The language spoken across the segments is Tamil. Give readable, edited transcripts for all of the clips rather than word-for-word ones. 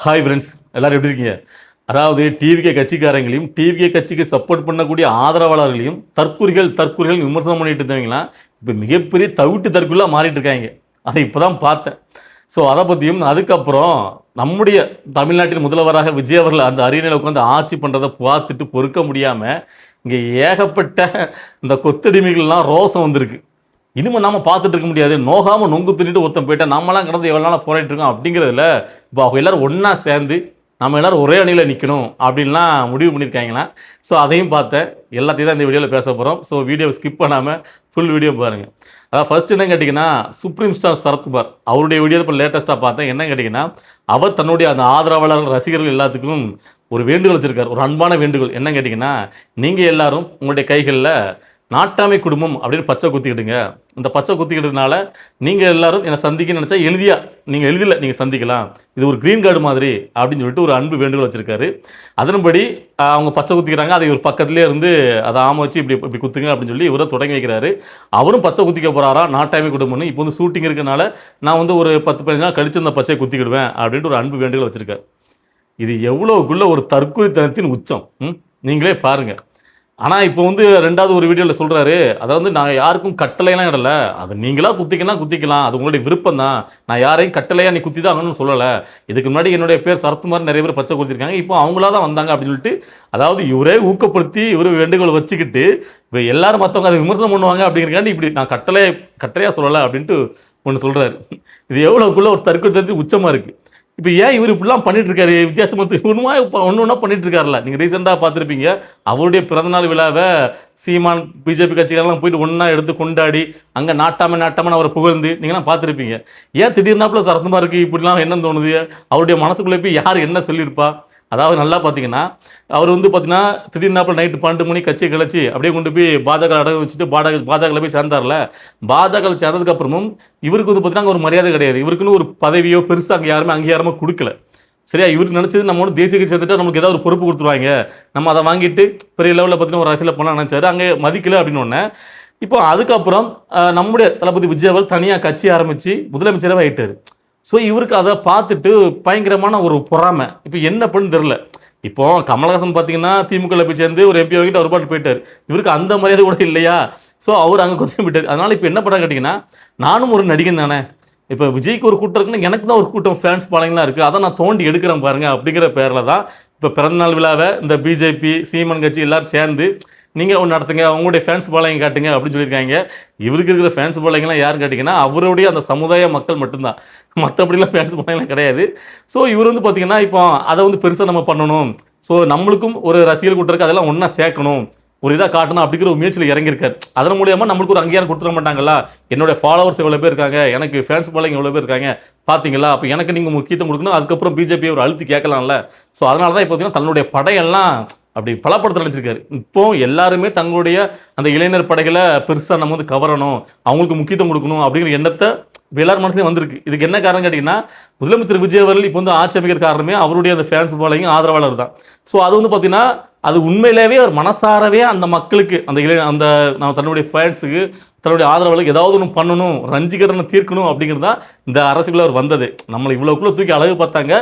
ஹாய் ஃப்ரெண்ட்ஸ், எல்லாரும் எப்படி இருக்கீங்க? அதாவது டிவிகே கட்சிக்காரங்களையும், டிவிகே கட்சிக்கு சப்போர்ட் பண்ணக்கூடிய ஆதரவாளர்களையும் தற்குறிகள் விமர்சனம் பண்ணிட்டு இருந்தவங்கலாம், இப்போ மிகப்பெரிய தற்குறிகளா மாறிட்டு இருக்காங்க. அதை இப்போ தான் பார்த்தேன். ஸோ அதை பற்றியும், அதுக்கப்புறம் நம்முடைய தமிழ்நாட்டின் முதல்வராக விஜய் அவர்கள் அந்த அரியணையில் உட்காந்து ஆட்சி பண்ணுறதை பார்த்துட்டு பொறுக்க முடியாமல், இங்கே ஏகப்பட்ட இந்த கொத்தடிமைகள்லாம் ரோசம் வந்திருக்கு. இனிமே நாம பார்த்துட்டு இருக்க முடியாது. நோகாம நொங்கு தின்னுட்டு ஒருத்தன் போயிட்டா நம்மலாம் கடந்து எவ்வளோ நாளாக போராடிட்டு இருக்கோம் அப்படிங்கிறதுல இப்போ அவங்க எல்லாரும் ஒன்றா சேர்ந்து நம்ம எல்லாரும் ஒரே அணியில் நிற்கணும் அப்படின்லாம் முடிவு பண்ணியிருக்காங்களாம். ஸோ அதையும் பார்த்தேன். எல்லாத்தையும் தான் இந்த வீடியோவில் பேச போகிறோம். ஸோ வீடியோவை ஸ்கிப் பண்ணாமல் ஃபுல் வீடியோ பாருங்கள். அதாவது ஃபர்ஸ்ட் என்ன கேட்டிங்கன்னா, சுப்ரீம் ஸ்டார் சரத்குமார் அவருடைய வீடியோ இப்போ லேட்டஸ்ட்டாக பார்த்தேன். என்ன கேட்டிங்கன்னா, அவர் தன்னுடைய அந்த ஆதரவாளர்கள் ரசிகர்கள் எல்லாத்துக்கும் ஒரு வேண்டுகோள் வச்சுருக்கார். ஒரு அன்பான வேண்டுகோள். என்ன கேட்டிங்கன்னா, நீங்கள் எல்லாரும் உங்களுடைய கைகளில் நாட்டாமை குடும்பம் அப்படின்னு பச்சை குத்திக்கிடுங்க. இந்த பச்சை குத்திக்கிட்டதுனால நீங்கள் எல்லாரும் என்னை சந்திக்க நினச்சா நீங்கள் எளிதில் நீங்கள் சந்திக்கலாம். இது ஒரு க்ரீன் கார்டு மாதிரி அப்படின்னு சொல்லிட்டு ஒரு அன்பு வேண்டுகோள் வச்சுருக்காரு. அதன்படி அவங்க பச்சை குத்திக்கிறாங்க. அதை ஒரு பக்கத்துலேயே இருந்து அதை ஆம வச்சு இப்படி குத்துங்க அப்படின்னு சொல்லி இவரை தொடங்கி வைக்கிறாரு. அவரும் பச்சை குத்திக்க போகிறாரா நாட்டாமை குடும்பம்னு. இப்போ வந்து ஷூட்டிங் இருக்கனால நான் வந்து ஒரு 10-15 நாள் கழிச்சு இந்த பச்சையை குத்திக்கிடுவேன் அப்படின்ட்டு ஒரு அன்பு வேண்டுகோள் வச்சுருக்காரு. இது எவ்வளோக்குள்ள ஒரு தற்கொலைத்தனத்தின் உச்சம். நீங்களே பாருங்கள். ஆனால் இப்போ வந்து ரெண்டாவது ஒரு வீடியோவில் சொல்கிறாரு, அதாவது நான் யாருக்கும் கட்டளையெல்லாம் இடல, அது நீங்களாக குத்திக்கலாம், அது உங்களுடைய விருப்பம் தான், நான் யாரையும் கட்டளையாக நீ குத்தி தான் ஆகணும்னு சொல்லலை. இதுக்கு முன்னாடி என்னுடைய பேர் சரத்குமார் நிறைய பேர் பச்சை கொடுத்துருக்காங்க, இப்போ அவங்களா தான் வந்தாங்க அப்படின்னு சொல்லிட்டு, அதாவது இவரே ஊக்கப்படுத்தி இவரு வேண்டுகோள் வச்சுக்கிட்டு இப்போ எல்லாரும் மற்றவங்க அதை விமர்சனம் பண்ணுவாங்க அப்படிங்கிறக்காண்டி இப்படி நான் கட்டளையாக சொல்லலை அப்படின்ட்டு ஒன்று சொல்கிறாரு. இது எவ்வளோக்குள்ள ஒரு தற்கொலை உச்சமாக இருக்குது. இப்போ ஏன் இவர் இப்படிலாம் பண்ணிட்டு இருக்காரு? வித்தியாசமாக ஒன்று ஒன்றா பண்ணிட்டு இருக்காருல்ல. நீங்கள் ரீசெண்டாக பார்த்துருப்பீங்க, அவருடைய பிறந்தநாள் விழாவை சீமான் பிஜேபி கட்சிக்காரெல்லாம் போயிட்டு ஒன்றா எடுத்து கொண்டாடி அங்கே நாட்டாமன்னு அவரை புகழ்ந்து நீங்களாம் பார்த்துருப்பீங்க. ஏன் திடீர்னாப்புல சரத்குமாருக்கு இப்படிலாம் என்ன தோணுது? அவருடைய மனசுக்குள்ளே போய் யார் என்ன சொல்லியிருப்பா? அதாவது நல்லா பார்த்தீங்கன்னா, அவர் வந்து பார்த்தீங்கன்னா திடீர்னாப்பில் நைட்டு 12 மணி கட்சியை கிளச்சி அப்படியே கொண்டு போய் பாஜக அடகு வச்சுட்டு பாஜகவில் போய் சேர்ந்தார்ல. பாஜகவில் சேர்ந்ததுக்கப்புறமும் இவருக்கு வந்து பார்த்தீங்கன்னா ஒரு மரியாதை கிடையாது. இவருக்குன்னு ஒரு பதவியோ பெருசாக அங்கே யாருமே அங்கீகாரமாக கொடுக்கல. சரியா? இவருக்கு நினச்சது நம்ம வந்து தேசிய கட்சி சேர்த்துட்டு நமக்கு ஏதாவது ஒரு பொறுப்பு கொடுத்துருவாங்க, நம்ம அதை வாங்கிட்டு பெரிய லெவலில் பார்த்தீங்கன்னா ஒரு அரசியல் பண்ண நினச்சாரு. அங்கே மதிக்கலை அப்படின்னு ஒன்று. இப்போ அதுக்கப்புறம் நம்முடைய தளபதி விஜய் அவர்கள் தனியாக கட்சி ஆரம்பித்து முதலமைச்சராக ஆகிட்டார். ஸோ இவருக்கு அதை பார்த்துட்டு பயங்கரமான ஒரு பொறாமை. இப்போ என்ன பண்ணு தெரில. இப்போ கமலஹாசன் பார்த்தீங்கன்னா திமுகவில் போய் சேர்ந்து ஒரு எம்பி வாங்கிட்டு அவர் பாட்டு போயிட்டார். இவருக்கு அந்த மரியாதை கூட இல்லையா? ஸோ அவர் அங்கே கொஞ்சம் போயிட்டார். அதனால் இப்போ என்ன பண்ண கேட்டிங்கன்னா, நானும் ஒரு நடிகன் தானே, இப்போ விஜய்க்கு ஒரு கூட்டம் இருக்குன்னா எனக்கு தான் ஒரு கூட்டம் ஃபேன்ஸ் பாலிங்கலாம் இருக்குது, அதை நான் தோண்டி எடுக்கிறேன் பாருங்கள் அப்படிங்கிற பேரில் தான் இப்போ பிறந்தநாள் விழாவை இந்த பிஜேபி சீமான் கட்சி எல்லோரும் சேர்ந்து நீங்கள் ஒன்று நடத்துங்க, அவங்களுடைய ஃபேன்ஸ் பாலைங்க காட்டுங்க அப்படின்னு சொல்லியிருக்காங்க. இவருக்கு இருக்கிற ஃபேன்ஸ் பாலைங்கெல்லாம் யாருன்னு கேட்டிங்கன்னா அவருடைய அந்த சமுதாய மக்கள் மட்டும்தான், மற்றபடிலாம் ஃபேன்ஸ் பாலைங்கெல்லாம் கிடையாது. ஸோ இவர் வந்து பார்த்திங்கன்னா இப்போ அதை வந்து பெருசாக நம்ம பண்ணணும், ஸோ நம்மளுக்கும் ஒரு ரசிகர் கூட்டம் இருக்குது, அதெல்லாம் ஒன்றா சேர்க்கணும், ஒரு இதாக காட்டணும் அப்படிங்கிற ஒரு முயற்சியில் இறங்கியிருக்காரு. அதன் மூலியமாக நம்மளுக்கு ஒரு அங்கீகாரம் கொடுத்துட மாட்டாங்களா? என்னோட ஃபாலோவர்ஸ் எவ்வளோ பேர் இருக்காங்க, எனக்கு ஃபேன்ஸ் பாலைங்க எவ்வளோ பேர் இருக்காங்க பார்த்தீங்களா, அப்போ எனக்கு நீங்கள் முக்கியத்துவம் கொடுக்கணும், அதுக்கப்புறம் பிஜேபி ஒரு அழுத்தி கேட்கலாம்ல. ஸோ அதனால தான் இப்போ பார்த்தீங்கன்னா தன்னுடைய படையெல்லாம் அப்படி பலப்படுத்த நினச்சிருக்காரு. இப்போ எல்லாருமே தங்களுடைய அந்த இளைஞர் படைகளை பெருசாக நம்ம வந்து கவரணும், அவங்களுக்கு முக்கியத்துவம் கொடுக்கணும் அப்படிங்கிற எண்ணத்தை இப்போ எல்லாரும் மனசுலையும் வந்திருக்கு. இதுக்கு என்ன காரணம் கேட்டிங்கன்னா, முதலமைச்சர் விஜய் அவர்கள் இப்போ வந்து ஆட்சி அமைக்கிற காரணமே அவருடைய அந்த ஃபேன்ஸ் பாலையும் ஆதரவாளர் தான். ஸோ அது வந்து பார்த்தீங்கன்னா அது உண்மையிலேயே அவர் மனசாரவே அந்த மக்களுக்கு அந்த நான் தன்னுடைய ஃபேன்ஸுக்கு தன்னுடைய ஆதரவாளருக்கு ஏதாவது ஒன்று பண்ணணும், ரஞ்சிக்கடனை தீர்க்கணும் அப்படிங்கிறது தான் இந்த அரசுக்குள்ளே அவர் வந்தது. நம்மளை இவ்வளோக்குள்ளே தூக்கி அழகு பார்த்தாங்க,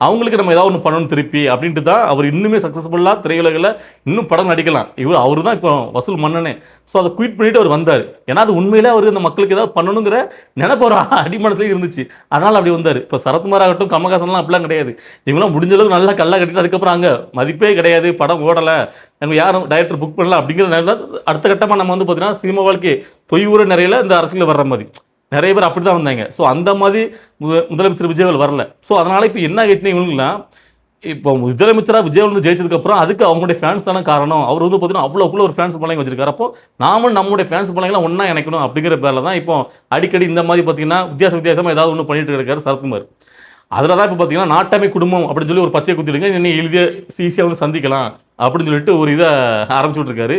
அவங்களுக்கு நம்ம ஏதாவது ஒன்று பண்ணணும் திருப்பி அப்படின்ட்டு தான் அவர் இன்னுமே சக்ஸஸ்ஃபுல்லாக திரையுலகில் இன்னும் படம் நடிக்கலாம். அவர் தான் இப்போ வசூல் மன்னனே. ஸோ அதை குயிட் பண்ணிவிட்டு அவர் வந்தார். ஏன்னா அது உண்மையிலே அவர் இந்த மக்களுக்கு ஏதாவது பண்ணணுங்கிற நினைப்பு ஒரு அடிமனசுலேயே இருந்துச்சு. அதனால் அப்படி வந்தார். இப்போ சரத்குமார் ஆகட்டும் கமலஹாசன்லாம் அப்படிலாம் கிடையாது. இவங்களாம் முடிஞ்ச அளவுக்கு நல்லா கல்லா கட்டிட்டு அதுக்கப்புறம் அங்கே மதிப்பே கிடையாது, படம் ஓடலை, நம்ம யாரும் டைரக்டர் புக் பண்ணல அப்படிங்கிற அடுத்த கட்டமாக நம்ம வந்து பார்த்தீங்கன்னா சினிமா வாழ்க்கை தொய்வுற நிறைய இந்த அரசியல் வர்ற மாதிரி நிறைய பேர் அப்படி தான் வந்தாங்க. ஸோ அந்த மாதிரி முதலமைச்சர் விஜய் வரல. ஸோ அதனால் இப்போ என்ன ஆகிட்டுனா இவங்களுக்குலாம் இப்போ முதலமைச்சராக விஜய் வந்து ஜெயிச்சதுக்கப்புறம் அதுக்கு அவங்களுடைய ஃபேன்ஸ் தானே காரணம். அவர் வந்து பார்த்தீங்கன்னா அவ்வளோக்குள்ள ஒரு ஃபேன்ஸ் பழங்க வச்சிருக்காரு. அப்போ நாமளும் நம்மளுடைய ஃபேன்ஸ் பழங்கெல்லாம் ஒன்றா இணைக்கணும் அப்படிங்கிற பேரில் தான் இப்போ அடிக்கடி இந்த மாதிரி பார்த்தீங்கன்னா வித்தியாசமாக ஏதாவது ஒன்று பண்ணிட்டு இருக்காரு சரத்குமார். அதில் தான் இப்போ பார்த்தீங்கன்னா நாட்டாமை குடும்பம் அப்படின்னு சொல்லி ஒரு பச்சையை குத்திடுங்க, இன்னும் ஈஸியாக வந்து சந்திக்கலாம் அப்படின்னு சொல்லிட்டு ஒரு இதை ஆரம்பிச்சு விட்ருக்காரு.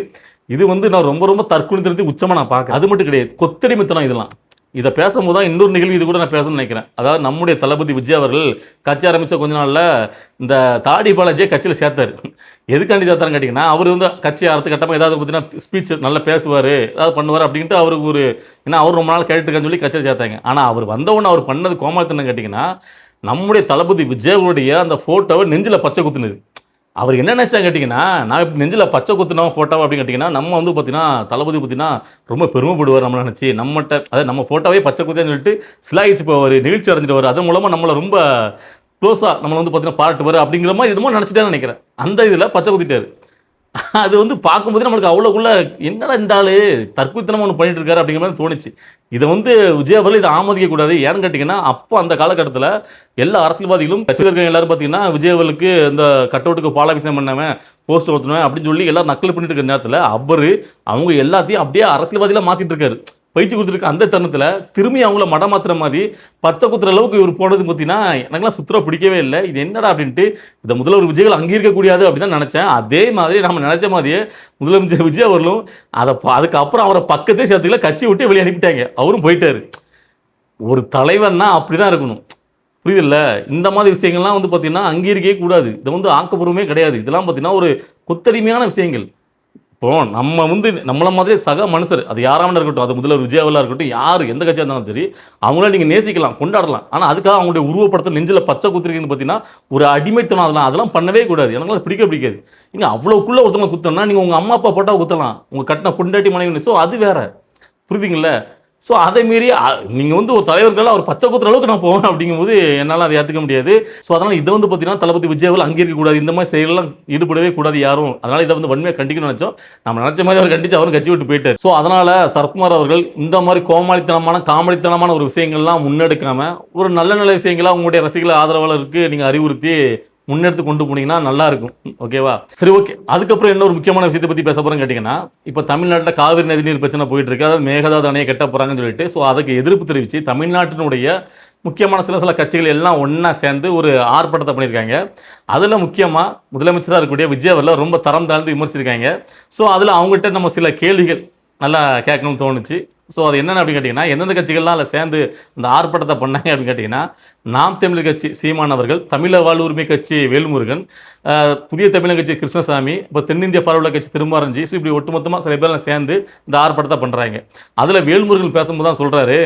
இது வந்து நான் ரொம்ப தற்கொலைத்தனத்துக்கு உச்சமாக நான் பார்க்குறேன். அது மட்டும் கிடையாது, கொத்தடிமைத்தனம் இதெல்லாம். இதை பேசும்போது தான் இன்னொரு நிகழ்வு இது கூட நான் பேசணும்னு நினைக்கிறேன். அதாவது நம்முடைய தளபதி விஜய் அவர்கள் கட்சி ஆரம்பித்த கொஞ்ச நாளில் இந்த தாடி பாலாஜியை கட்சியில் சேர்த்தார். எதுக்காண்டி சேர்த்தாருன்னு கேட்டிங்கன்னா, அவர் வந்து கட்சி ஆரத்து கட்டமாக ஏதாவது பார்த்தீங்கன்னா ஸ்பீச் நல்லா பேசுவார், ஏதாவது பண்ணுவார் அப்படின்ட்டு அவருக்கு ஏன்னா அவர் ரொம்ப நாள் கேட்டுருக்கான்னு சொல்லி கட்சியில் சேர்த்தாங்க. ஆனால் அவர் வந்தவொன்னு அவர் பண்ணது கோமாளித்தனம் கேட்டிங்கன்னா, நம்முடைய தளபதி விஜயவுடைய அந்த ஃபோட்டோவை நெஞ்சில் பச்சை குத்துனது. அவர் என்ன நினச்சிட்டாங்க கேட்டிங்கன்னா, நான் இப்படி நெஞ்சில பச்சை குத்துனோம் ஃபோட்டோவா அப்படின்னு கேட்டிங்கன்னா, நம்ம வந்து பார்த்தீங்கன்னா, தளபதி பார்த்தீங்கன்னா, ரொம்ப பெருமைப்படுவார் நம்மள நினச்சு. நம்மட்ட அதாவது நம்ம ஃபோட்டோவே பச்சை குத்தேன்னு சொல்லிட்டு சிலாகிச்சு போவாரு, நிகழ்ச்சி அடைஞ்சிடுவாரு. அதன் மூலமா நம்மள ரொம்ப க்ளோஸா நம்மள வந்து பார்த்தீங்கன்னா பாராட்டுவாரு அப்படிங்கிற மாரி என்னமோ நினச்சிட்டாருன்னு நினைக்கிறேன். அந்த இதில பச்சை குத்திட்டாரு. அது வந்து பார்க்கும்போதே நம்மளுக்கு அவ்வளோக்குள்ள என்னடா இந்த ஆளு தற்குறித்தனமா ஒண்ணு பண்ணிட்டு இருக்காரு அப்படிங்கிற மாரி தோணுச்சு. இத வந்து விஜய் அவர்கள் இத ஆமோதிக்க கூடாது. ஏன்னு கேட்டீங்கன்னா, அப்போ அந்த காலகட்டத்தில எல்லா அரசியல்வாதிகளும் கட்சியில இருக்கிறவங்க எல்லாரும் பார்த்தீங்கன்னா, விஜய் அவர்களுக்கு இந்த கட் அவுட்டுக்கு பாலாபிஷேகம் பண்ணவன், போஸ்டர் ஒட்டுனவன் அப்படின்னு சொல்லி எல்லாரும் நக்கல் பண்ணிட்டு இருக்கிற நேரத்தில, அவரு அவங்க எல்லாத்தையும் அப்படியே அரசியல்வாதிகளா மாத்திட்டு இருக்காரு. பயிற்சி குடுத்துருக்க அந்த தருணத்தில, திரும்பி அவங்கள மடமாத்துற மாரி, பச்சை குத்துற அளவுக்கு இவரு போனது பார்த்தீங்கன்னா, எனக்கெல்லாம் சுத்தரா பிடிக்கவே இல்ல. இது என்னடா அப்படின்ட்டு, இத முதல்வர் விஜய்கள் அங்கீகரிக்கக்கூடியது அப்படின்னு தான் நெனச்சேன். அதே மாதிரி நம்ம நெனச்ச மாதிரியே முதலமைச்சர் விஜய் அவர்களும் அதுக்கப்புறம் அவர பக்கத்தே சேர்த்துக்கல, கட்சிய விட்டு வெளிய அனுப்பிட்டாங்க. அவரும் போயிட்டாரு. ஒரு தலைவன்னா அப்படிதான் இருக்கணும். புரியுதுல்ல? இந்த மாதிரி விஷயங்கள்லாம் வந்து பார்த்தீங்கன்னா, அங்கீகரிக்கவே கூடாது. இது வந்து ஆக்கப்பூர்வமே கிடையாது. இதெல்லாம் பார்த்தீங்கன்னா, ஒரு கொத்தடிமையான விஷயங்கள். இப்போ நம்ம வந்து நம்மள மாதிரியே சக மனுஷர். அது யாரா வேணா இருக்கட்டும். அது முதல்வர் விஜய் அவர்களா இருக்கட்டும். யாரு எந்த கட்சியா இருந்தாலும் சரி, அவங்கள நீங்க நேசிக்கலாம், கொண்டாடலாம். ஆனா அதுக்காக அவங்களுடைய உருவப்படத்த நெஞ்சில பச்சை குத்துறீங்கன்னு பார்த்தீங்கன்னா, ஒரு அடிமைத்தனம் அதெல்லாம் அதெல்லாம் பண்ணவே கூடாது. எனக்கெல்லாம் அது பிடிக்கவே பிடிக்காது. நீங்க அவ்வளவுக்குள்ள ஒருத்தவங்கள குத்தணும்னா, நீங்க உங்க அம்மா, அப்பா போட்டா குத்தலாம். உங்க கட்டின பொண்டாட்டி, மனைவி சோ அது வேற. புரியுதுங்கல்ல? ஸோ அதை மீறி நீங்க வந்து ஒரு தலைவர்களா அவர் பச்சை குத்துற அளவுக்கு நான் போவேன் அப்படிங்கும்போது என்னால அதை ஏத்துக்க முடியாது. ஸோ அதனால இத வந்து பார்த்தீங்கன்னா, தளபதி விஜய் அவர்கள் அங்கீகரிக்க கூடாது. இந்த மாதிரி செயல்லாம் ஈடுபடவே கூடாது யாரும். அதனால இத வந்து வன்மையா கண்டிக்கணும்னு நெனச்சோம். நம்ம நெனச்ச மாதிரி அவர் கண்டிச்சு அவரும் கட்சி விட்டு போயிட்டாரு. ஸோ அதனால சரத்குமார் அவர்கள் இந்த மாதிரி கோமாளித்தனமான, காமெடித்தனமான ஒரு விஷயங்கள்லாம் முன்னெடுக்காம, ஒரு நல்ல நல்ல விஷயங்களா உங்களுடைய ரசிகர்கள் ஆதரவாளருக்கு நீங்க அறிவுறுத்தி முன்னெடுத்து கொண்டு போனீங்கன்னா நல்லா இருக்கும். ஓகேவா? சரி, ஓகே. அதுக்கப்புறம் என்ன ஒரு முக்கியமான விஷயத்தை பத்தி பேச போறேன்னு கேட்டீங்கன்னா, இப்ப தமிழ்நாட்டுல காவிரி நதிநீர் பிரச்சனை போயிட்டு இருக்கு. அதாவது மேகதாது அணையை கட்ட போறாங்கன்னு சொல்லிட்டு, ஸோ அதுக்கு எதிர்ப்பு தெரிவிச்சு தமிழ்நாட்டினுடைய முக்கியமான சில சில கட்சிகள் எல்லாம் ஒண்ணா சேர்ந்து ஒரு ஆர்ப்பாட்டத்தை பண்ணியிருக்காங்க. அதுல முக்கியமா முதலமைச்சரா இருக்கக்கூடிய விஜய் அவர்கள் ரொம்ப தரம் தாழ்ந்து விமர்சிச்சிருக்காங்க. ஸோ அதுல அவங்ககிட்ட நம்ம சில கேள்விகள் நல்லா கேட்கணும்னு தோணுச்சு. ஸோ அது என்னென்ன அப்படின்னு கேட்டிங்கன்னா, எந்தெந்த கட்சிகள்லாம் அதில் சேர்ந்து இந்த ஆர்ப்பாட்டத்தை பண்ணாங்க அப்படின்னு கேட்டிங்கன்னா, நாம் தமிழர் கட்சி சீமான் அவர்கள், தமிழ வாழ்வுரிமை கட்சி வேல்முருகன், புதிய தமிழக கட்சி கிருஷ்ணசாமி, இப்போ தென்னிந்திய பார்வையாளர் கட்சி திருமாரஞ்சி, ஸோ இப்படி ஒட்டுமொத்தமாக சில பேர்லாம் சேர்ந்து இந்த ஆர்ப்பாட்டத்தை பண்ணுறாங்க. அதில் வேல்முருகன் பேசும்போது தான் சொல்கிறாரு,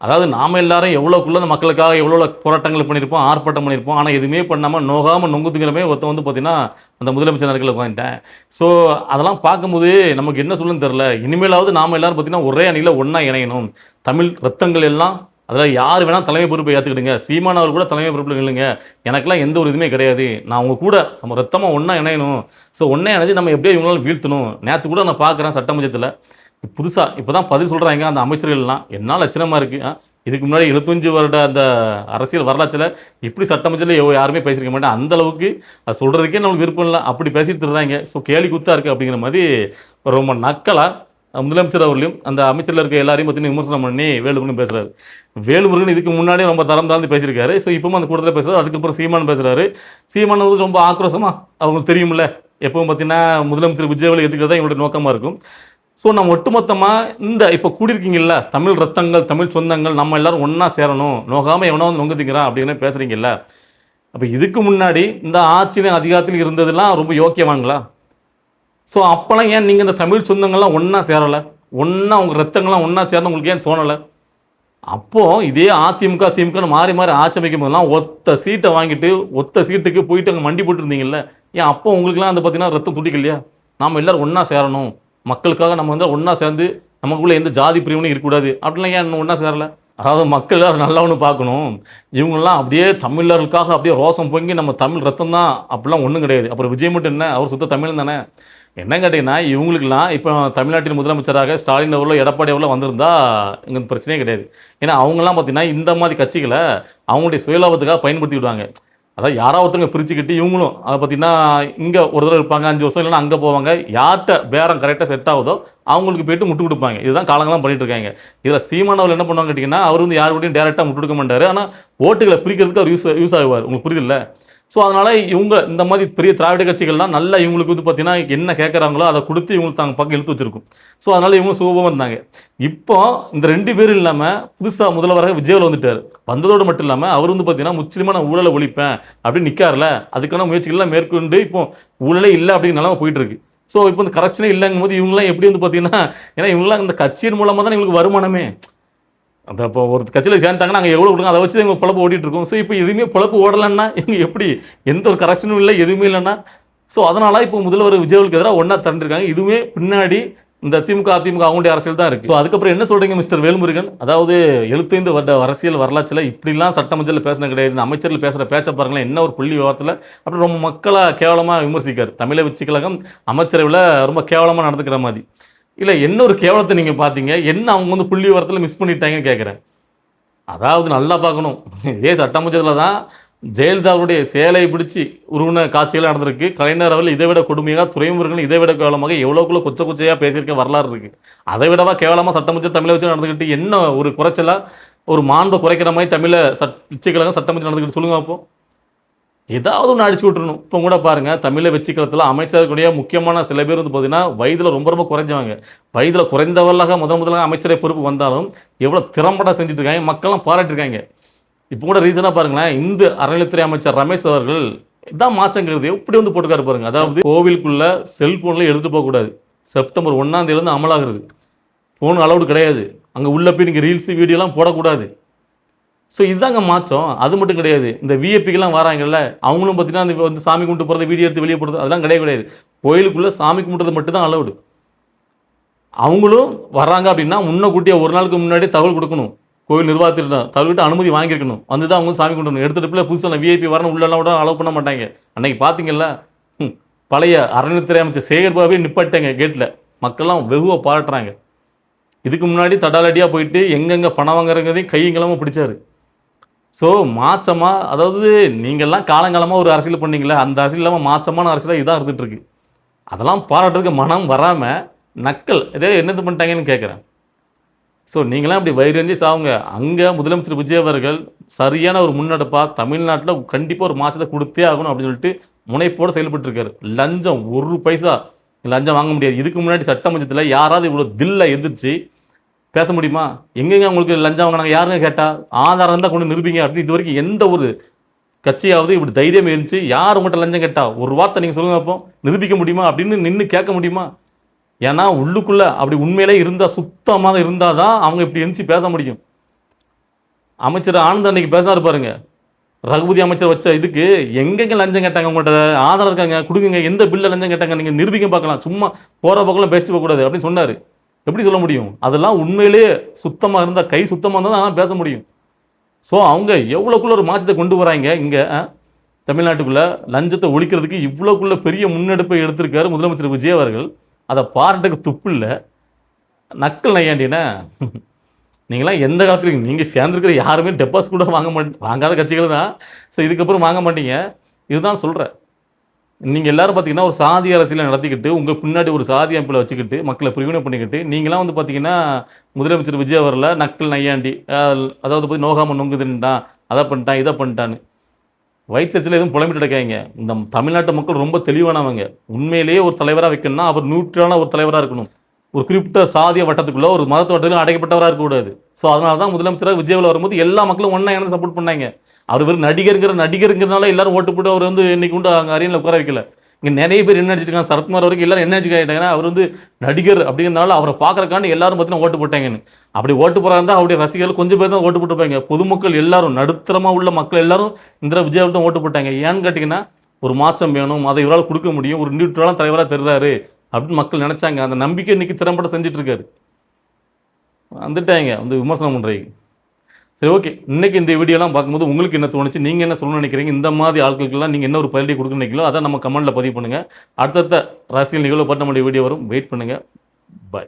அதாவது நாம் எல்லாரும் எவ்வளோக்குள்ள அந்த மக்களுக்காக எவ்வளோ போராட்டங்கள் பண்ணியிருப்போம், ஆர்ப்பாட்டம் பண்ணியிருப்போம். ஆனால் எதுவுமே பண்ணாமல் நோகாமல் நொங்குதுங்கிறமே ஒருத்தன் வந்து பார்த்தீங்கன்னா, அந்த முதலமைச்சர் நகரில் உட்காந்துட்டேன். ஸோ அதெல்லாம் பார்க்கும்போது நமக்கு என்ன சொல்லணும்னு தெரில. இனிமேலாவது நாம் எல்லாரும் பார்த்தீங்கன்னா ஒரே அணியில் ஒன்றா இணையணும். தமிழ் ரத்தங்கள் எல்லாம் அதில் யார் வேணால் தலைமை பொறுப்பை ஏற்றுக்கிடுங்க. சீமான் அவர் கூட தலைமை பொறுப்பில் இல்லைங்க. எனக்கெல்லாம் எந்த ஒரு இதுவுமே கிடையாது. நான் அவங்க கூட நம்ம ரத்தமாக ஒன்றா இணையணும். ஸோ ஒன்றா இணைஞ்சு நம்ம எப்படியோ இவங்களால வீழ்த்தணும். நேற்று கூட நான் பார்க்குறேன் சட்டமன்றத்தில் புதுசாக இப்போ தான் பதில் சொல்கிறாங்க அந்த அமைச்சர்கள்லாம். என்ன லட்சணமாக இருக்குது. இதுக்கு முன்னாடி 75 வருட அந்த அரசியல் வரலாற்றில் இப்படி சட்டமன்றத்தில் யாருமே பேசியிருக்க மாட்டேன். அந்த அளவுக்கு அது சொல்கிறதுக்கே நம்மளுக்கு விருப்பம் இல்லை. அப்படி பேசிட்டு தர்றாங்க. ஸோ கேலி குத்தா இருக்குது அப்படிங்கிற மாதிரி ரொம்ப நக்கலாக முதலமைச்சர் அவர்களையும் அந்த அமைச்சரில் இருக்க எல்லாரையும் பற்றி விமர்சனம் பண்ணி வேலுமுருகன் பேசுகிறாரு. வேலுமுருகன் இதுக்கு முன்னாடி ரொம்ப தரம் தாழ்ந்து பேசியிருக்காரு. ஸோ இப்பவும் அந்த கூட்டத்தில் பேசுகிறார். அதுக்கப்புறம் சீமான் பேசுகிறாரு. சீமான் வந்து ரொம்ப ஆக்ரோஷமாக அவங்களுக்கு தெரியுமில்ல, எப்பவும் பார்த்தீங்கன்னா முதலமைச்சர் விஜய் அவர்கள் எதுக்கிறது தான் எங்களுடைய நோக்கமாக இருக்கும். ஸோ நம்ம ஒட்டுமொத்தமாக இந்த இப்போ கூடியிருக்கீங்கல்ல, தமிழ் ரத்தங்கள், தமிழ் சொந்தங்கள், நம்ம எல்லாரும் ஒன்றா சேரணும், நோகாமல் எவனோ வந்து நொங்கு திங்கிறான் அப்படின்னு பேசுகிறீங்கல்ல. அப்போ இதுக்கு முன்னாடி இந்த ஆட்சியிலும் அதிகாரத்தில் இருந்ததெல்லாம் ரொம்ப யோக்கியமாங்களா? ஸோ அப்போல்லாம் ஏன் நீங்கள் இந்த தமிழ் சொந்தங்கள்லாம் ஒன்றா சேரலை? ஒன்றா உங்கள் ரத்தங்கள்லாம் ஒன்றா சேரணும் உங்களுக்கு ஏன் தோணலை? அப்போது இதே அதிமுக திமுகன்னு மாறி மாறி ஆட்சி அமைக்கும் போதெல்லாம் ஒத்த சீட்டை வாங்கிட்டு ஒத்த சீட்டுக்கு போயிட்டு அங்கே மண்டி போட்டுருந்தீங்கல்ல, ஏன் அப்போ உங்களுக்குலாம் வந்து பார்த்தீங்கன்னா ரத்தம் துடிக்கலையா? நாம் எல்லோரும் ஒன்றா சேரணும், மக்களுக்காக நம்ம வந்து ஒன்றா சேர்ந்து நமக்குள்ளே எந்த ஜாதி பிரிவினையும் இருக்கக்கூடாது அப்படிலாம் ஏன் இன்னும் ஒன்றா சேரலை? அதாவது மக்கள் நல்லா ஒன்று பார்க்கணும். இவங்கெல்லாம் அப்படியே தமிழர்களுக்காக அப்படியே ரோசம் பொங்கி நம்ம தமிழ் ரத்தம் தான் அப்படிலாம் ஒன்றும் கிடையாது. அப்புறம் விஜய் மட்டும் என்ன, அவர் சுத்த தமிழ் தானே. என்ன கேட்டிங்கன்னா இவங்களுக்கெல்லாம் இப்போ தமிழ்நாட்டின் முதலமைச்சராக ஸ்டாலின் அவர்களோ எடப்பாடி அவர்களோ வந்திருந்தா இங்கே பிரச்சனையே கிடையாது. ஏன்னா அவங்கெல்லாம் பார்த்தீங்கன்னா இந்த மாதிரி கட்சிகளை அவங்களுடைய சுயலாபத்துக்காக பயன்படுத்தி விடுவாங்க. அதாவது யாராவது ஒருத்தவங்க பிரிச்சுக்கிட்டு இவங்களும் அதை பார்த்தீங்கன்னா இங்கே ஒரு தடவை இருப்பாங்க, 5 வருஷம் இல்லைன்னா அங்கே போவாங்க. யார்கிட்ட பேரம் கரெக்டாக செட் ஆகுதோ அவங்களுக்கு போய்ட்டு முட்டு கொடுப்பாங்க. இதுதான் காலங்களாம் பண்ணிட்டு இருக்காங்க. இதில் சீமானவர் என்ன பண்ணுவாங்க கேட்டிங்கன்னா, அவர் வந்து யார் கூடயும் டேரெக்டாக முட்டு கொடுக்க மாட்டார். ஆனால் ஓட்டுகளை பிரிக்கிறதுக்கு அவர் யூஸ் ஆகுவார். உங்களுக்கு புரியுதில்ல? ஸோ அதனால் இவங்க இந்த மாதிரி பெரிய திராவிட கட்சிகள்லாம் நல்லா இவங்களுக்கு வந்து பார்த்தீங்கன்னா என்ன கேட்குறாங்களோ அதை கொடுத்து இவங்களுக்கு தாங்க பக்கம் இழுத்து வச்சிருக்கும். ஸோ அதனால் இவங்க சுகமாக இருந்தாங்க. இப்போ இந்த 2 பேரும் இல்லாமல் புதுசாக முதல்வராக விஜய் வந்துட்டார். வந்ததோடு மட்டும் இல்லாமல் அவர் வந்து பார்த்தீங்கன்னா முற்றிலுமாக நான் ஊழலை ஒழிப்பேன் அப்படின்னு நிற்கார்ல, அதுக்கான முயற்சிகள்லாம் மேற்கொண்டு இப்போ ஊழலே இல்லை அப்படிங்கிற நிலமை போயிட்டு இருக்கு. ஸோ இப்போ இந்த கரப்ஷனே இல்லைங்கும் போது இவங்களாம் எப்படி வந்து பார்த்தீங்கன்னா, ஏன்னா இவங்களாம் இந்த கட்சியின் மூலமாக தான் இவங்களுக்கு வருமானமே. அந்த இப்போ ஒரு கட்சியில் சேர்ந்துட்டாங்கன்னா அங்கே எவ்வளோ கொடுங்க அதை வச்சு எங்கள் பொழப்பு ஓட்டிகிட்டு இருக்கோம். ஸோ இப்போ எதுவுமே பொழப்பு ஓடலைன்னா எங்க எப்படி எந்த ஒரு கரெக்ஷனும் இல்லை, எதுவுமே இல்லைன்னா ஸோ அதனால் இப்போ முதல்வர் விஜய்க்கு எதிராக ஒன்றா திரண்டிருக்காங்க. இதுவுமே பின்னாடி இந்த திமுக அதிமுக அவங்களுடைய அரசியல் தான் இருக்குது. ஸோ அதுக்கப்புறம் என்ன சொல்கிறீங்க மிஸ்டர் வேல்முருகன்? அதாவது 75 வருட அரசியல் வரலாற்றில் இப்படிலாம் சட்டமன்றத்தில் பேசின கிடையாது. இந்த அமைச்சர்கள் பேசுகிற பேச்சை பாருங்களேன், என்ன ஒரு புள்ளி விவரத்தில் அப்படி ரொம்ப மக்களாக கேவலமாக விமர்சிக்கார். தமிழை வெற்றி கழகம் அமைச்சரவையில் ரொம்ப கேவலமாக நடந்துக்கிற மாதிரி. இல்லை என்ன ஒரு கேவலத்தை நீங்கள் பார்த்தீங்க, என்ன அவங்க வந்து புள்ளி விவரத்தில் மிஸ் பண்ணிட்டாங்கன்னு கேட்குறேன். அதாவது நல்லா பார்க்கணும், இதே சட்டமன்றத்தில் தான் ஜெயலலிதாவுடைய சேலை பிடிச்சி உருவன காட்சிகள் நடந்திருக்கு. கலைஞர் அவர்கள் இதை விட கொடுமையாக, துறைமுருகன் இதை விட கேவலமாக எவ்வளோக்குள்ள கொச்ச கொச்சையாக பேசியிருக்க வரலாறு இருக்குது. அதை விடவா கேவலமாக சட்டமன்ற தமிழை வச்சு நடந்துக்கிட்டு என்ன ஒரு குறைச்சலாக ஒரு மாண்பை குறைக்கிற மாதிரி தமிழை வெற்றிக்கழகம் சட்டமன்றம் நடந்துக்கிட்டு சொல்லுங்க. அப்போ ஏதாவது ஒன்று அடிச்சு விட்டுருணும். இப்போ கூட பாருங்கள், தமிழை வெற்றிக்கலத்தில் அமைச்சர்களுடைய முக்கியமான சில பேர் வந்து பார்த்தீங்கன்னா வயதில் ரொம்ப ரொம்ப குறைஞ்சவங்க. வயதில் குறைந்தவர்களாக முதலாக அமைச்சரை பொறுப்பு வந்தாலும் எவ்வளோ திறம்பட செஞ்சுட்டு இருக்காங்க, மக்கள்லாம் பாராட்டிருக்காங்க. இப்போ கூட ரீசனாக பாருங்களேன், இந்து அறநிலைத்துறை அமைச்சர் ரமேஷ் அவர்கள் இதான் மாற்றங்கிறது எப்படி வந்து போட்டுக்காரு பாருங்க. அதாவது கோவிலுக்குள்ளே செல்ஃபோனில் எடுத்துகிட்டு போகக்கூடாது, செப்டம்பர் 1ஆம் தேதியிலேருந்து அமலாகிறது. ஃபோன் அலௌடு கிடையாது, அங்கே உள்ள போய் நீங்கள் ரீல்ஸு வீடியோலாம் போடக்கூடாது. ஸோ இதுதாங்க மாற்றம். அது மட்டும் கிடையாது, இந்த விஐபிக்கெல்லாம் வராங்கல்ல, அவங்களும் பார்த்தீங்கன்னா அந்த வந்து சாமி கும்பிட்டு போகிறது, வீடியோ எடுத்து வெளியே போடுறது அதெல்லாம் கிடையாது. கோயிலுக்குள்ளே சாமி கும்பிட்றது மட்டும் தான் அலௌடு. அவங்களும் வராங்க அப்படின்னா முன்னக்கூட்டியே ஒரு நாளுக்கு முன்னாடி தகவல் கொடுக்கணும். கோவில் நிர்வாகத்திட்ட தகவல்கிட்ட அனுமதி வாங்கியிருக்கணும். வந்து தான் அவங்க சாமி கும்பிடணும். எடுத்துகிட்டு புதுசாக விஐபி வரணும் உள்ளெல்லாம் கூட அலோவ் பண்ண மாட்டாங்க. அன்றைக்கி பார்த்தீங்கல்ல, பழைய அறநிலைத்துறை அமைச்சர் சேகர் பாபே நிப்பாட்டாங்க கேட்டில். மக்கள்லாம் வெகுவாக பாராட்டுறாங்க. இதுக்கு முன்னாடி தடாலடியாக போயிட்டு எங்கெங்கே பணம் வாங்குறதையும் கையங்கலமாக பிடிச்சாரு. ஸோ மாற்றமாக, அதாவது நீங்கள்லாம் காலங்காலமாக ஒரு அரசியல் பண்ணீங்களே, அந்த அரசியல் இல்லாமல் மாற்றமான அரசியலாக இதான் இருந்துகிட்ருக்கு. அதெல்லாம் பாராட்டுறதுக்கு மனம் வராமல் நக்கல் இதே என்னது பண்ணிட்டாங்கன்னு கேட்குறேன். ஸோ நீங்களாம் இப்படி வயிறஞ்சி சாவுங்க. அங்கே முதலமைச்சர் விஜய் அவர்கள் சரியான ஒரு முன்னெடுப்பாக தமிழ்நாட்டில் கண்டிப்பாக ஒரு மாற்றத்தை கொடுத்தே ஆகணும் அப்படின்னு சொல்லிட்டு முனைப்போடு செயல்பட்டுருக்காரு. லஞ்சம் ஒரு பைசா லஞ்சம் வாங்க முடியாது. இதுக்கு முன்னாடி சட்டமன்றத்தில் யாராவது இவ்வளோ தில்லை எதிர்த்து பேச முடியுமா? எங்கெங்க உங்களுக்கு லஞ்சம் வாங்கினாங்க யாருங்க கேட்டால் ஆதாரம் தான் கொண்டு நிரூபிங்க அப்படின்னு இது வரைக்கும் எந்த ஒரு கட்சியாவது இப்படி தைரியம் இருந்துச்சு யார் உங்கள்கிட்ட லஞ்சம் கேட்டால் ஒரு வார்த்தை நீங்கள் சொல்லுங்க, அப்போ நிரூபிக்க முடியுமா அப்படின்னு நின்று கேட்க முடியுமா? ஏன்னா உள்ளுக்குள்ளே அப்படி உண்மையிலே இருந்தால், சுத்தமாக இருந்தால் தான் அவங்க இப்படி எழுந்துச்சு பேச முடியும். அமைச்சர் ஆனந்த் அன்னைக்கு பேசாரு பாருங்க, ரகுபதி அமைச்சர் வச்ச இதுக்கு எங்கெங்க லஞ்சம் கேட்டாங்க, உங்கள்கிட்ட ஆதாரம் இருக்காங்க கொடுக்குங்க, எந்த பில்லில் லஞ்சம் கேட்டாங்க நீங்கள் நிரூபிக்க பார்க்கலாம், சும்மா போகிற பக்கம் பேசிட்டு போகக்கூடாது அப்படின்னு சொன்னார். எப்படி சொல்ல முடியும்? அதெல்லாம் உண்மையிலே சுத்தமாக இருந்தால், கை சுத்தமாக இருந்தால் தான் பேச முடியும். ஸோ அவங்க எவ்வளோக்குள்ள ஒரு மாற்றத்தை கொண்டு வராங்க இங்கே தமிழ்நாட்டுக்குள்ளே. லஞ்சத்தை ஒழிக்கிறதுக்கு இவ்வளோக்குள்ள பெரிய முன்னெடுப்பை எடுத்திருக்காரு முதலமைச்சர் விஜய் அவர்கள். அதை பாராட்டுக்கு துப்பு இல்லை. நக்கல் நையாண்டினா நீங்களாம் எந்த காலத்துலையும் நீங்கள் சேர்ந்துருக்கிற யாருமே டெபாசிட் கூட வாங்காத கட்சிகள் தான். ஸோ இதுக்கப்புறம் வாங்க மாட்டீங்க. இதுதான் சொல்கிறேன். நீங்கள் எல்லோரும் பார்த்தீங்கன்னா ஒரு சாதி அரசியலை நடத்திக்கிட்டு உங்கள் பின்னாடி ஒரு சாதி அமைப்பில் வச்சுக்கிட்டு மக்களை பிரிவினை பண்ணிக்கிட்டு நீங்களாம் வந்து பார்த்தீங்கன்னா முதலமைச்சர் விஜய் அவர்களை நக்கல் நையாண்டி, அதாவது போய் நோகாமல் நொங்குதுன்ட்டான், அதை பண்ணிட்டான் இதை பண்ணிட்டான்னு வயிற்றுச்சில் எதுவும் புலம்பிட்டு இருக்காங்க. இந்த தமிழ்நாட்டு மக்கள் ரொம்ப தெளிவானவங்க. உண்மையிலேயே ஒரு தலைவராக வைக்கணும்னா அவர் நியூட்ரலான ஒரு தலைவராக இருக்கணும். ஒரு குறிப்பிட்ட சாதிய வட்டத்துக்குள்ளே ஒரு மதத்து வட்டத்திலும் அடைக்கப்பட்டவராக இருக்கக்கூடாது. ஸோ அதனால தான் முதலமைச்சராக விஜயில் வரும்போது எல்லா மக்களும் ஒன்றா இணைந்து சப்போர்ட் பண்ணாங்க. அவர் வெறும் நடிகருங்கிறதுனால எல்லாரும் ஓட்டு போட்டு அவர் வந்து இன்னைக்கு உண்டு அங்கே அரியணில் உட்கார வைக்கல. இங்கே நிறைய பேர் என்ன நினச்சிருக்காங்க, சரத்குமார் வரைக்கும் எல்லாரும் என்ன நினச்சிக்காங்க, அவர் வந்து நடிகர் அப்படிங்கிறனால அவரை பார்க்குறக்காண்டி எல்லாரும் பார்த்தீங்கன்னா ஓட்டு போட்டாங்கன்னு. அப்படி ஓட்டு போகிறாங்க தான் அவருடைய ரசிகர்கள் கொஞ்சம் பேர் தான் ஓட்டு போட்டுருப்பாங்க. பொதுமக்கள் எல்லாரும், நடுத்தரமாக உள்ள மக்கள் எல்லாரும் இந்த விஜய் தான் ஓட்டு போட்டாங்க. ஏன்னு கேட்டிங்கன்னா ஒரு மாற்றம் வேணும், அதை இவரால் கொடுக்க முடியும், ஒரு நியூட்ரலான தலைவராக தெரிறாரு அப்படின்னு மக்கள் நினச்சாங்க. அந்த நம்பிக்கை இன்றைக்கி திறம்பட செஞ்சுட்டு இருக்காரு. வந்துட்டாங்க வந்து விமர்சனம் பண்ணுறீங்க. சரி, ஓகே. இன்றைக்கி இந்த வீடியோலாம் பார்க்கும்போது உங்களுக்கு என்ன தோணுச்சு, நீங்கள் என்ன சொல்லணும்னு நினைக்கிறீங்க, இந்த மாதிரி ஆட்களுக்கெல்லாம் நீங்கள் என்ன ஒரு பதிலடி கொடுக்க நினைக்கிறீங்களோ அதை நம்ம கமெண்ட்டில் பதிவு பண்ணுங்கள். அடுத்தடுத்த அரசியல் நிகழ்வு பற்றி நம்மளுடைய வீடியோ வரும். வெயிட் பண்ணுங்கள். பாய்.